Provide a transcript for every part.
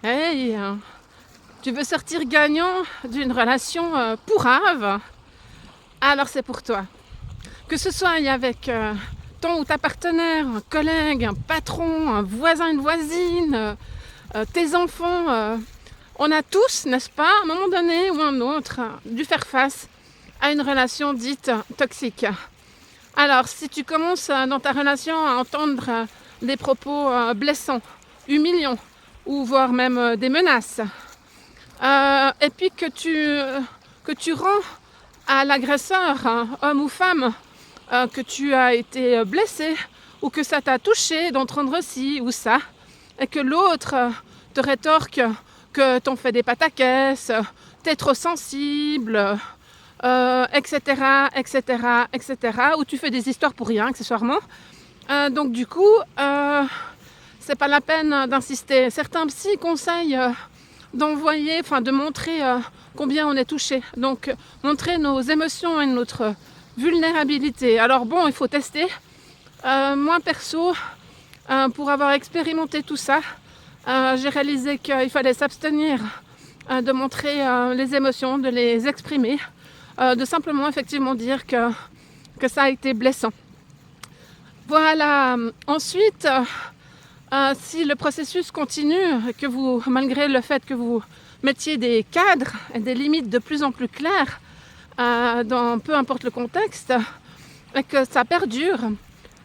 Hey, tu veux sortir gagnant d'une relation pourrave? Alors c'est pour toi. Que ce soit avec ton ou ta partenaire, un collègue, un patron, un voisin, une voisine, tes enfants, on a tous, n'est-ce pas, à un moment donné ou un autre, dû faire face à une relation dite toxique. Alors si tu commences dans ta relation à entendre des propos blessants, humiliants, ou voire même des menaces, et puis que tu rends à l'agresseur, hein, homme ou femme, que tu as été blessé ou que ça t'a touché d'entendre ci ou ça, et que l'autre te rétorque que t'en fais des pataquès, t'es trop sensible, etc., etc., etc., ou tu fais des histoires pour rien, accessoirement. Donc du coup, c'est pas la peine d'insister. Certains psys conseillent d'envoyer, enfin de montrer combien on est touché. Donc montrer nos émotions et notre vulnérabilité. Alors bon, il faut tester. Moi perso, pour avoir expérimenté tout ça, j'ai réalisé qu'il fallait s'abstenir de montrer les émotions, de les exprimer, de simplement effectivement dire que ça a été blessant. Voilà. Ensuite, si le processus continue, que vous, malgré le fait que vous mettiez des cadres et des limites de plus en plus claires, dans peu importe le contexte, et que ça perdure,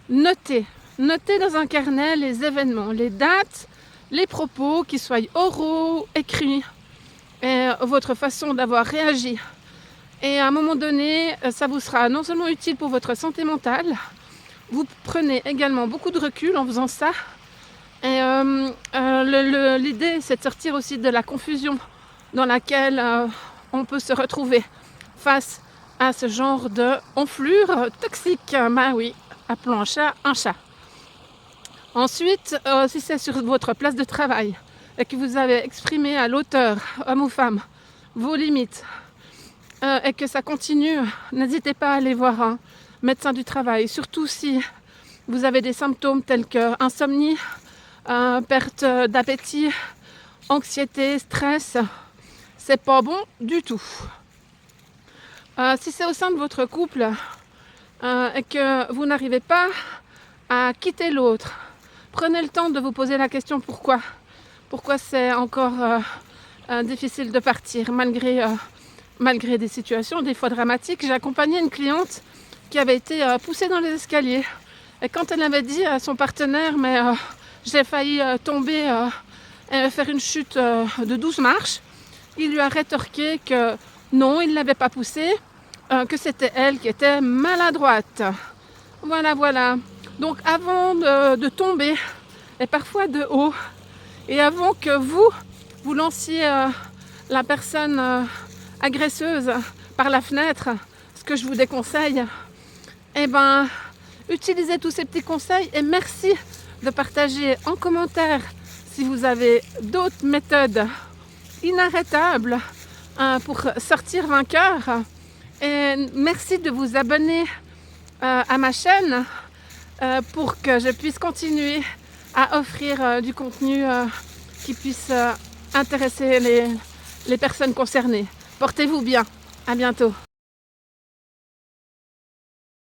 notez dans un carnet les événements, les dates, les propos, qu'ils soient oraux, écrits, et votre façon d'avoir réagi. Et à un moment donné, ça vous sera non seulement utile pour votre santé mentale, vous prenez également beaucoup de recul en faisant ça. Et l'idée, c'est de sortir aussi de la confusion dans laquelle on peut se retrouver face à ce genre de enflure toxique. Ben oui, appelons un chat un chat. Ensuite, si c'est sur votre place de travail et que vous avez exprimé à l'auteur, homme ou femme, vos limites, et que ça continue, n'hésitez pas à aller voir un médecin du travail, surtout si vous avez des symptômes tels que insomnie, perte d'appétit, anxiété, stress. C'est pas bon du tout. Si c'est au sein de votre couple et que vous n'arrivez pas à quitter l'autre, prenez le temps de vous poser la question pourquoi. Pourquoi c'est encore difficile de partir malgré des situations des fois dramatiques. J'ai accompagné une cliente qui avait été poussée dans les escaliers. Et quand elle avait dit à son partenaire, mais j'ai failli tomber et faire une chute de 12 marches, il lui a rétorqué que non, il ne l'avait pas poussée, que c'était elle qui était maladroite. Voilà. Donc avant de tomber, et parfois de haut, et avant que vous lanciez la personne agresseuse par la fenêtre, ce que je vous déconseille, eh ben, utilisez tous ces petits conseils et merci de partager en commentaire si vous avez d'autres méthodes inarrêtables pour sortir vainqueur. Et merci de vous abonner à ma chaîne pour que je puisse continuer à offrir du contenu qui puisse intéresser les personnes concernées. Portez-vous bien. À bientôt.